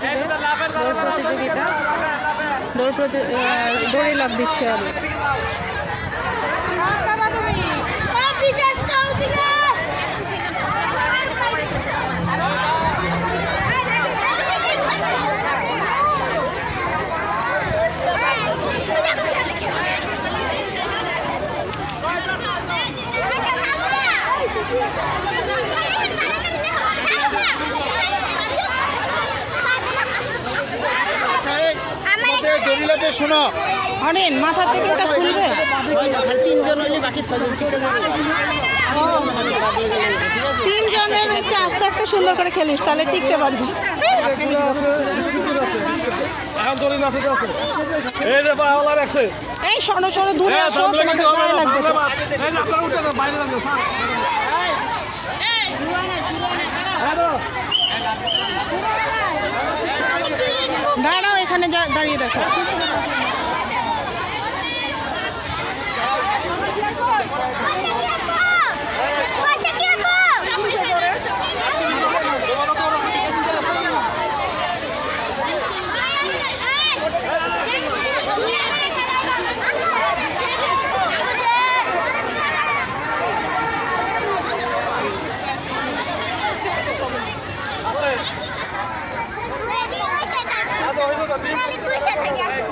খেলা দিল, দৌড় প্রতিযোগিতা, দড়ি লাফ দিচ্ছে আর শোনো অনেন মাথার থেকে এটা খুলবে, তিনজন হইলে বাকি ছয়জন তিনজনের একটু আস্তে আস্তে সুন্দর করে খেলিস, তাহলে টিকতে পারবি। এই শোনো শোনো দূরে আসো, তোমাদের গায়ে লাগবে তো। দাঁড়াও এখানে দাঁড়িয়ে দেখো। Pwede ko siya.